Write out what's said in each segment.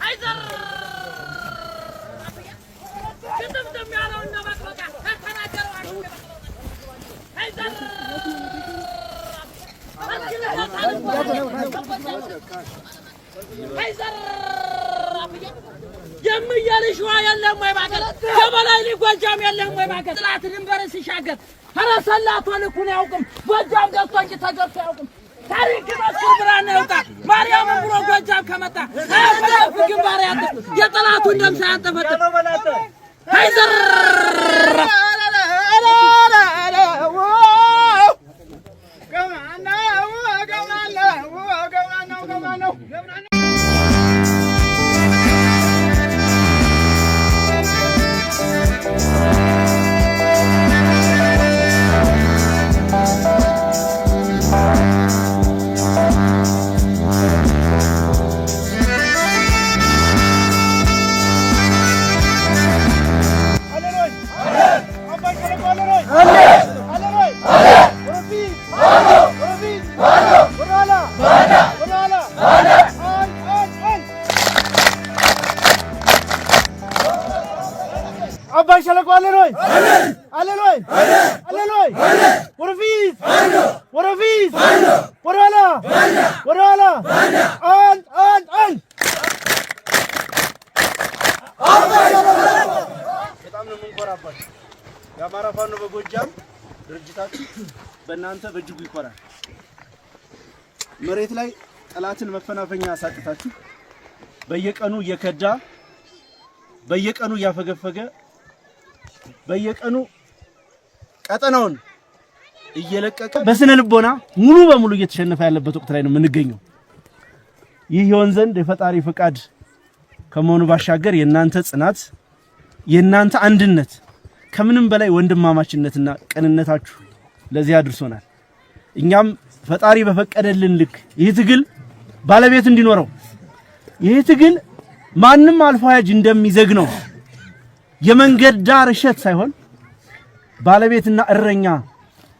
አይዘር ከተም ያለውና በቃ ተናገረው አይዘር አይዘር የምያልሽ ዋ የለም ወይ ባገር ከበላይ ሊጓጃም የለም ወይ ባገር ጥላት ድንበር ሲሻገር ፈረሰላቱ ልኩን ያውቅም ጎጃም ገብቶ እንጂ ተገርቶ ያውቅም ታሪክ መስኩር ብራና ያውጣ ማርያም ብሎ ጎጃም ከመጣ አፈፍ ግንባር ያለ የጠላቱ ደም ሳያንጠፈጥ አይዘር Abay şalak aleroy. Aleroy. Aleroy. Vurfiz. Vurfiz. Vurala. Vurala. An. በጣም ነው የምንኮራበት። የአማራ ፋኖ በጎጃም ድርጅታችን በእናንተ በእጅጉ ይኮራል። መሬት ላይ ጠላትን መፈናፈኛ ያሳጥታችሁ በየቀኑ እየከዳ በየቀኑ እያፈገፈገ በየቀኑ ቀጠናውን እየለቀቀ በስነ ልቦና ሙሉ በሙሉ እየተሸነፈ ያለበት ወቅት ላይ ነው የምንገኘው። ይህ ይሆን ዘንድ የፈጣሪ ፍቃድ ከመሆኑ ባሻገር የናንተ ጽናት የናንተ አንድነት ከምንም በላይ ወንድማማችነትና ቅንነታችሁ ለዚህ አድርሶናል። እኛም ፈጣሪ በፈቀደልን ልክ ይህ ትግል ባለቤት እንዲኖረው ይህ ትግል ማንም አልፎ ያጅ እንደሚዘግነው የመንገድ ዳር እሸት ሳይሆን ባለቤትና እረኛ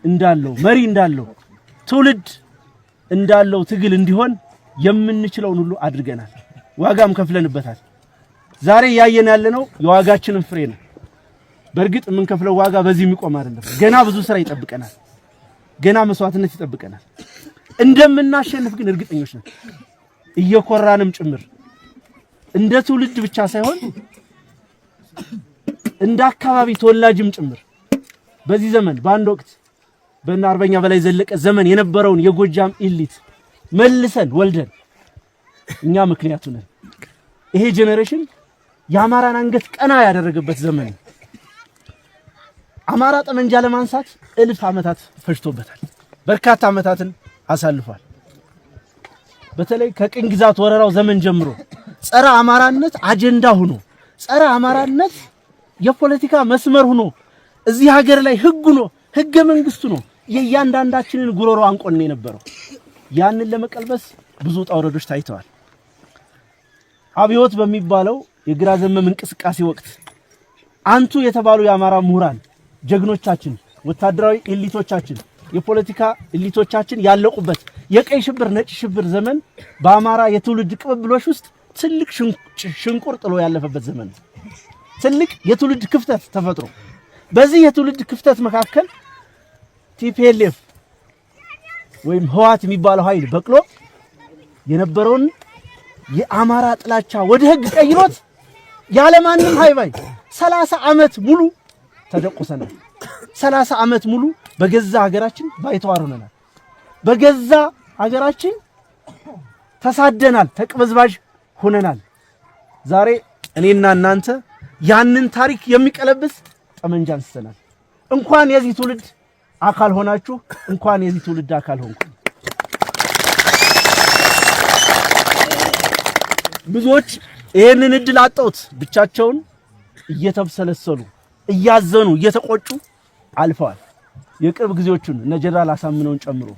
እንዳለው መሪ እንዳለው ትውልድ እንዳለው ትግል እንዲሆን የምንችለውን ሁሉ አድርገናል። ዋጋም ከፍለንበታል። ዛሬ ያየን ያለነው የዋጋችንን ፍሬ ነው። በእርግጥ የምንከፍለው ዋጋ በዚህ የሚቆም አይደለም። ገና ብዙ ስራ ይጠብቀናል። ገና መስዋዕትነት ይጠብቀናል። እንደምናሸንፍ ግን እርግጠኞች ነን። እየኮራንም ጭምር እንደ ትውልድ ብቻ ሳይሆን እንደ አካባቢ ተወላጅም ጭምር በዚህ ዘመን በአንድ ወቅት በእነ አርበኛ በላይ ዘለቀ ዘመን የነበረውን የጎጃም ኢሊት መልሰን ወልደን እኛ ምክንያቱ ነን። ይሄ ጄኔሬሽን የአማራን አንገት ቀና ያደረገበት ዘመን። አማራ ጠመንጃ ለማንሳት እልፍ ዓመታት ፈጅቶበታል። በርካታ ዓመታትን አሳልፏል። በተለይ ከቅኝ ግዛት ወረራው ዘመን ጀምሮ ጸረ አማራነት አጀንዳ ሆኖ ጸረ አማራነት የፖለቲካ መስመር ሆኖ እዚህ ሀገር ላይ ህግ ሆኖ ህገ መንግስቱ ነው የእያንዳንዳችንን ጉሮሮ አንቆን የነበረው። ያንን ለመቀልበስ ብዙ ጣውረዶች ታይተዋል። አብዮት በሚባለው የግራ ዘመም እንቅስቃሴ ወቅት አንቱ የተባሉ የአማራ ምሁራን ጀግኖቻችን፣ ወታደራዊ ኤሊቶቻችን፣ የፖለቲካ ኤሊቶቻችን ያለቁበት የቀይ ሽብር ነጭ ሽብር ዘመን በአማራ የትውልድ ቅብብሎሽ ውስጥ ትልቅ ሽንቁር ጥሎ ያለፈበት ዘመን ነው። ትልቅ የትውልድ ክፍተት ተፈጥሮ በዚህ የትውልድ ክፍተት መካከል ቲፒኤልኤፍ ወይም ህዋት የሚባለው ኃይል በቅሎ የነበረውን የአማራ ጥላቻ ወደ ህግ ቀይሮት ያለ ማንም ሃይባይ 30 ዓመት ሙሉ ተደቆሰናል። 30 ዓመት ሙሉ በገዛ ሀገራችን ባይተዋር ሆነናል። በገዛ ሀገራችን ተሳደናል፣ ተቅበዝባዥ ሆነናል። ዛሬ እኔና እናንተ ያንን ታሪክ የሚቀለብስ ጠመንጃ አንስተናል። እንኳን የዚህ ትውልድ አካል ሆናችሁ እንኳን የዚህ ትውልድ አካል ሆንኩ። ብዙዎች ይሄንን እድል አጣውት ብቻቸውን እየተብሰለሰሉ እያዘኑ እየተቆጩ አልፈዋል። የቅርብ ጊዜዎቹን እነ ጀነራል አሳምነውን ጨምሮ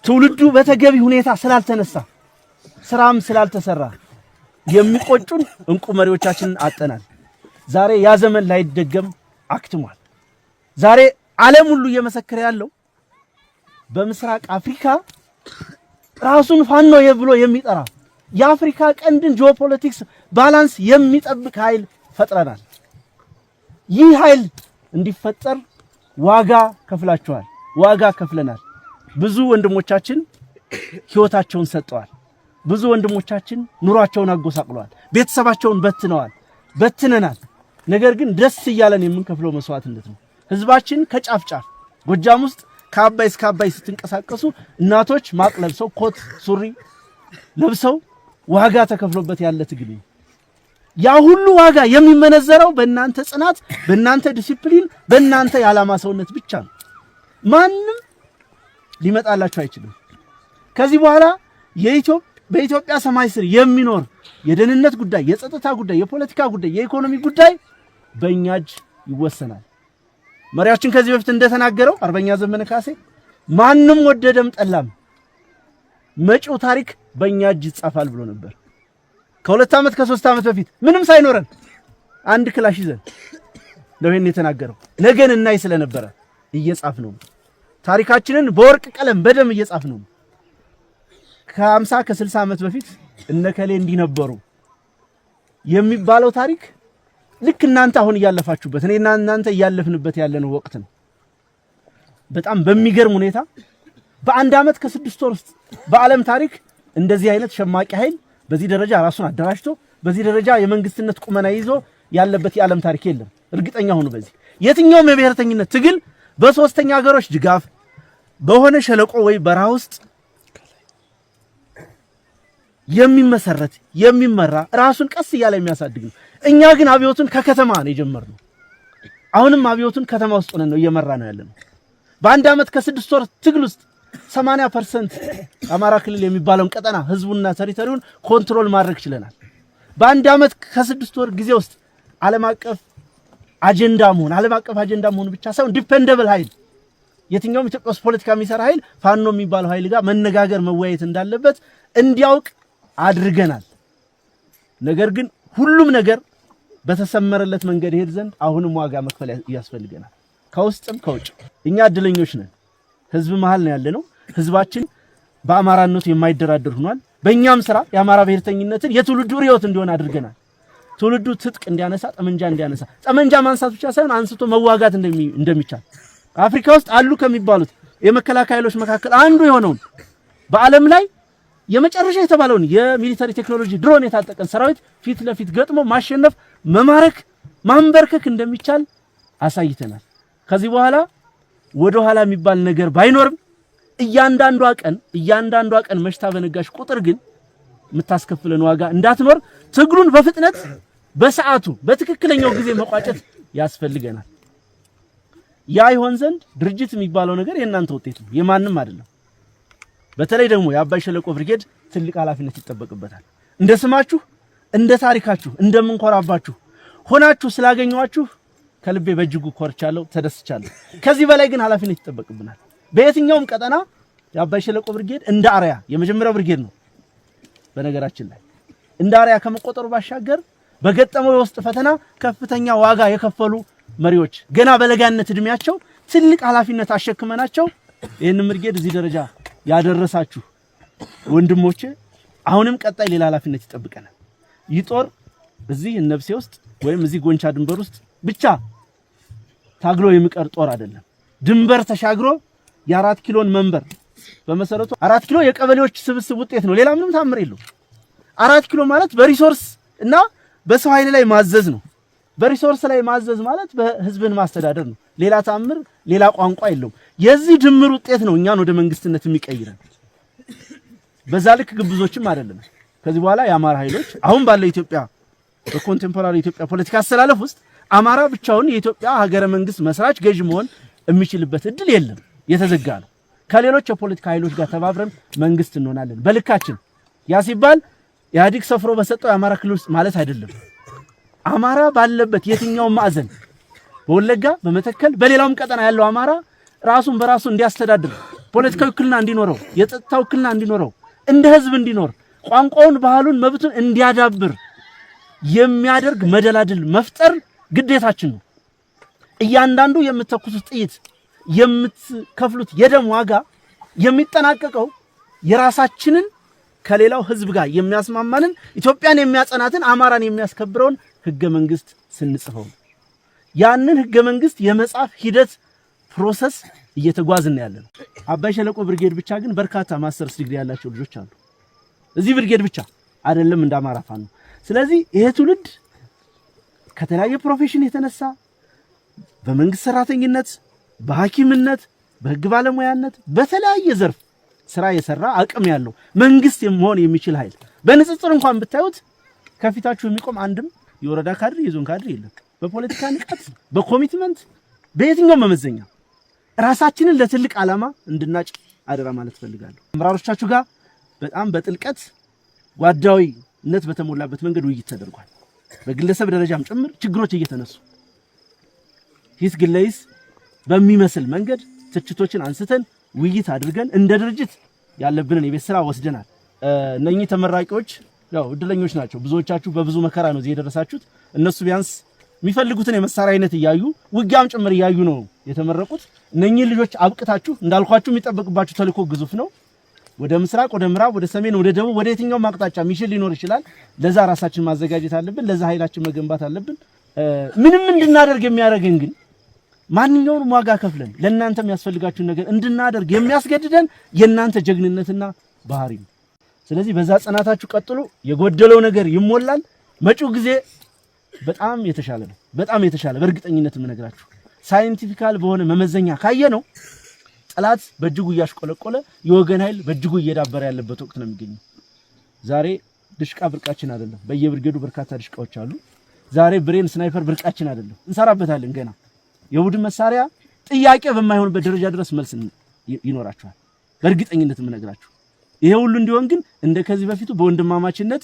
ትውልዱ በተገቢ ሁኔታ ስላልተነሳ ስራም ስላልተሰራ የሚቆጩን እንቁ መሪዎቻችንን አጠናል። ዛሬ ያ ዘመን ላይደገም አክትሟል። ዛሬ ዓለም ሁሉ እየመሰከረ ያለው በምስራቅ አፍሪካ ራሱን ፋኖ ብሎ የሚጠራ የአፍሪካ ቀንድን ጂኦፖለቲክስ ባላንስ የሚጠብቅ ኃይል ፈጥረናል። ይህ ኃይል እንዲፈጠር ዋጋ ከፍላችኋል፣ ዋጋ ከፍለናል። ብዙ ወንድሞቻችን ህይወታቸውን ሰጠዋል። ብዙ ወንድሞቻችን ኑሯቸውን አጎሳቅለዋል፣ ቤተሰባቸውን በትነናል። ነገር ግን ደስ እያለን የምንከፍለው መስዋዕትነት ነው። ህዝባችን ከጫፍ ጫፍ ጎጃም ውስጥ ከአባይ እስከ አባይ ስትንቀሳቀሱ እናቶች ማቅ ለብሰው ኮት ሱሪ ለብሰው ዋጋ ተከፍሎበት ያለ ትግል ነው። ያ ሁሉ ዋጋ የሚመነዘረው በእናንተ ጽናት፣ በእናንተ ዲሲፕሊን፣ በእናንተ የዓላማ ሰውነት ብቻ ነው። ማንም ሊመጣላችሁ አይችልም። ከዚህ በኋላ በኢትዮጵያ ሰማይ ስር የሚኖር የደህንነት ጉዳይ፣ የጸጥታ ጉዳይ፣ የፖለቲካ ጉዳይ፣ የኢኮኖሚ ጉዳይ በእኛ እጅ ይወሰናል። መሪያችን ከዚህ በፊት እንደተናገረው አርበኛ ዘመነ ካሴ ማንም ወደደም ጠላም መጪው ታሪክ በእኛ እጅ ይጻፋል ብሎ ነበር። ከ2 ዓመት ከ3 ዓመት በፊት ምንም ሳይኖረን አንድ ክላሽ ይዘን ነው የተናገረው። ነገን እናይ ስለነበረ እየጻፍነው ታሪካችንን በወርቅ ቀለም በደም እየጻፍነው። ከ50 ከ60 ዓመት በፊት እነከሌ እንዲነበሩ የሚባለው ታሪክ ልክ እናንተ አሁን እያለፋችሁበት እኔና እናንተ እያለፍንበት ያለነው ወቅት ነው። በጣም በሚገርም ሁኔታ በአንድ ዓመት ከ6 ወር ውስጥ በዓለም ታሪክ እንደዚህ አይነት ሸማቂ ኃይል በዚህ ደረጃ ራሱን አደራጅቶ በዚህ ደረጃ የመንግስትነት ቁመና ይዞ ያለበት የዓለም ታሪክ የለም። እርግጠኛ ሆኑ። በዚህ የትኛውም የብሔርተኝነት ትግል በሶስተኛ ሀገሮች ድጋፍ በሆነ ሸለቆ ወይ በረሃ ውስጥ የሚመሰረት የሚመራ ራሱን ቀስ እያለ የሚያሳድግ ነው። እኛ ግን አብዮቱን ከከተማ ነው የጀመርነው። አሁንም አብዮቱን ከተማ ውስጥ ሆነን ነው እየመራ ነው ያለነው። በአንድ ዓመት ከ6 ወር ትግል ውስጥ 80% አማራ ክልል የሚባለውን ቀጠና ህዝቡና ተሪቶሪውን ኮንትሮል ማድረግ ችለናል። በአንድ ዓመት ከ6 ወር ጊዜ ውስጥ ዓለም አቀፍ አጀንዳ መሆን ብቻ ሳይሆን ዲፔንደብል ኃይል የትኛውም ኢትዮጵያ ውስጥ ፖለቲካ የሚሰራ ኃይል ፋኖ የሚባለው ኃይል ጋር መነጋገር መወያየት እንዳለበት እንዲያውቅ አድርገናል። ነገር ግን ሁሉም ነገር በተሰመረለት መንገድ ይሄድ ዘንድ አሁንም ዋጋ መክፈል ያስፈልገናል፣ ከውስጥም ከውጭ። እኛ እድለኞች ነን። ህዝብ መሃል ነው ያለነው። ህዝባችን በአማራነቱ የማይደራደር ሆኗል። በእኛም ስራ የአማራ ብሔርተኝነትን የትውልዱ ርዕዮት እንዲሆን አድርገናል። ትውልዱ ትጥቅ እንዲያነሳ፣ ጠመንጃ ማንሳት ብቻ ሳይሆን አንስቶ መዋጋት እንደሚቻል አፍሪካ ውስጥ አሉ ከሚባሉት የመከላከያ ኃይሎች መካከል አንዱ የሆነውን በዓለም ላይ የመጨረሻ የተባለውን የሚሊተሪ ቴክኖሎጂ ድሮን የታጠቀን ሰራዊት ፊት ለፊት ገጥሞ ማሸነፍ፣ መማረክ፣ ማንበርከክ እንደሚቻል አሳይተናል። ከዚህ በኋላ ወደ ኋላ የሚባል ነገር ባይኖርም እያንዳንዷ ቀን መሽታ በነጋሽ ቁጥር ግን የምታስከፍለን ዋጋ እንዳትኖር ትግሉን በፍጥነት በሰዓቱ በትክክለኛው ጊዜ መቋጨት ያስፈልገናል። ያ ይሆን ዘንድ ድርጅት የሚባለው ነገር የእናንተ ውጤት ነው፣ የማንም አይደለም። በተለይ ደግሞ የአባይ ሸለቆ ብርጌድ ትልቅ ኃላፊነት ይጠበቅበታል። እንደ ስማችሁ፣ እንደ ታሪካችሁ፣ እንደምንኮራባችሁ ሆናችሁ ስላገኘዋችሁ ከልቤ በእጅጉ ኮርቻለሁ፣ ተደስቻለሁ። ከዚህ በላይ ግን ኃላፊነት ይጠበቅብናል። በየትኛውም ቀጠና የአባይ ሸለቆ ብርጌድ እንደ አርያ የመጀመሪያው ብርጌድ ነው። በነገራችን ላይ እንደ አርያ ከመቆጠሩ ባሻገር በገጠመው የውስጥ ፈተና ከፍተኛ ዋጋ የከፈሉ መሪዎች ገና በለጋነት እድሜያቸው ትልቅ ኃላፊነት አሸክመናቸው ይህን ብርጌድ እዚህ ደረጃ ያደረሳችሁ ወንድሞቼ፣ አሁንም ቀጣይ ሌላ ኃላፊነት ይጠብቀናል። ይህ ጦር እዚህ ነብሴ ውስጥ ወይም እዚህ ጎንቻ ድንበር ውስጥ ብቻ ታግሎ የሚቀር ጦር አይደለም። ድንበር ተሻግሮ የ4 ኪሎን መንበር በመሰረቱ 4 ኪሎ የቀበሌዎች ስብስብ ውጤት ነው። ሌላ ምንም ታምር የለው። 4 ኪሎ ማለት በሪሶርስ እና በሰው ኃይል ላይ ማዘዝ ነው። በሪሶርስ ላይ ማዘዝ ማለት በህዝብን ማስተዳደር ነው። ሌላ ታምር፣ ሌላ ቋንቋ የለውም። የዚህ ድምር ውጤት ነው እኛን ወደ መንግስትነት የሚቀይረን። በዛ ልክ ግብዞችም አይደለም። ከዚህ በኋላ የአማራ ኃይሎች አሁን ባለው ኢትዮጵያ በኮንቴምፖራሪ ኢትዮጵያ ፖለቲካ አስተላለፍ ውስጥ አማራ ብቻውን የኢትዮጵያ ሀገረ መንግስት መስራች ገዥ መሆን የሚችልበት እድል የለም፣ የተዘጋ ነው። ከሌሎች የፖለቲካ ኃይሎች ጋር ተባብረን መንግስት እንሆናለን በልካችን። ያ ሲባል ኢህአዴግ ሰፍሮ በሰጠው የአማራ ክልል ውስጥ ማለት አይደለም። አማራ ባለበት የትኛው ማዕዘን በወለጋ፣ በመተከል፣ በሌላውም ቀጠና ያለው አማራ ራሱን በራሱ እንዲያስተዳድር፣ ፖለቲካዊ ውክልና እንዲኖረው፣ የጸጥታ ውክልና እንዲኖረው፣ እንደ ህዝብ እንዲኖር፣ ቋንቋውን፣ ባህሉን፣ መብቱን እንዲያዳብር የሚያደርግ መደላድል መፍጠር ግዴታችን ነው። እያንዳንዱ የምትተኩሱት ጥይት፣ የምትከፍሉት የደም ዋጋ የሚጠናቀቀው የራሳችንን ከሌላው ህዝብ ጋር የሚያስማማንን ኢትዮጵያን የሚያጸናትን አማራን የሚያስከብረውን ህገ መንግስት ስንጽፈው ያንን ህገ መንግስት የመጻፍ ሂደት ፕሮሰስ እየተጓዝን ያለነው። አባይ ሸለቆ ብርጌድ ብቻ ግን በርካታ ማስተርስ ዲግሪ ያላቸው ልጆች አሉ። እዚህ ብርጌድ ብቻ አይደለም እንደ አማራ ፋኖ። ስለዚህ ይሄ ትውልድ ከተለያየ ፕሮፌሽን የተነሳ በመንግስት ሰራተኝነት፣ በሐኪምነት፣ በህግ ባለሙያነት በተለያየ ዘርፍ ስራ የሰራ አቅም ያለው መንግስት መሆን የሚችል ኃይል በንጽጽር እንኳን ብታዩት ከፊታችሁ የሚቆም አንድም የወረዳ ካድሬ የዞን ካድሬ የለም። በፖለቲካ ንቃት፣ በኮሚትመንት፣ በየትኛው መመዘኛ ራሳችንን ለትልቅ ዓላማ እንድናጭ አደራ ማለት ፈልጋለሁ። አመራሮቻችሁ ጋር በጣም በጥልቀት ጓዳዊነት በተሞላበት መንገድ ውይይት ተደርጓል። በግለሰብ ደረጃም ጭምር ችግሮች እየተነሱ ሂስ ግለይስ በሚመስል መንገድ ትችቶችን አንስተን ውይይት አድርገን እንደ ድርጅት ያለብንን የቤት ስራ ወስደናል። እነኚህ ተመራቂዎች ያው እድለኞች ናቸው። ብዙዎቻችሁ በብዙ መከራ ነው እዚህ የደረሳችሁት። እነሱ ቢያንስ የሚፈልጉትን የመሳሪያ አይነት እያዩ ውጊያም ጭምር እያዩ ነው የተመረቁት። እነኚህ ልጆች አብቅታችሁ እንዳልኳችሁ የሚጠበቅባችሁ ተልእኮ ግዙፍ ነው። ወደ ምስራቅ፣ ወደ ምዕራብ፣ ወደ ሰሜን፣ ወደ ደቡብ፣ ወደ የትኛውም አቅጣጫ ሚሽን ሊኖር ይችላል። ለዛ ራሳችን ማዘጋጀት አለብን። ለዛ ኃይላችን መገንባት አለብን። ምንም እንድናደርግ የሚያደርገን ግን ማንኛውንም ዋጋ ከፍለን ለእናንተ የሚያስፈልጋችሁን ነገር እንድናደርግ የሚያስገድደን የእናንተ ጀግንነትና ባህሪ ነው። ስለዚህ በዛ ጽናታችሁ ቀጥሉ። የጎደለው ነገር ይሞላል። መጪው ጊዜ በጣም የተሻለ ነው። በጣም የተሻለ በእርግጠኝነት የምነግራችሁ ሳይንቲፊካል በሆነ መመዘኛ ካየ ነው ጠላት በእጅጉ እያሽቆለቆለ የወገን ኃይል በእጅጉ እየዳበረ ያለበት ወቅት ነው የሚገኘው። ዛሬ ድሽቃ ብርቃችን አይደለም። በየብርጌዱ በርካታ ድሽቃዎች አሉ። ዛሬ ብሬን ስናይፐር ብርቃችን አይደለም። እንሰራበታለን ገና። የቡድን መሳሪያ ጥያቄ በማይሆንበት ደረጃ ድረስ መልስ ይኖራችኋል። በእርግጠኝነት የምነግራችሁ ይሄ ሁሉ እንዲሆን ግን እንደከዚህ በፊቱ በወንድማማችነት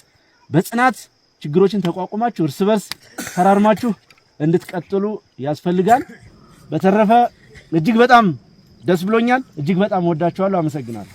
በጽናት ችግሮችን ተቋቁማችሁ እርስ በርስ ተራርማችሁ እንድትቀጥሉ ያስፈልጋል። በተረፈ እጅግ በጣም ደስ ብሎኛል። እጅግ በጣም ወዳችኋለሁ። አመሰግናለሁ።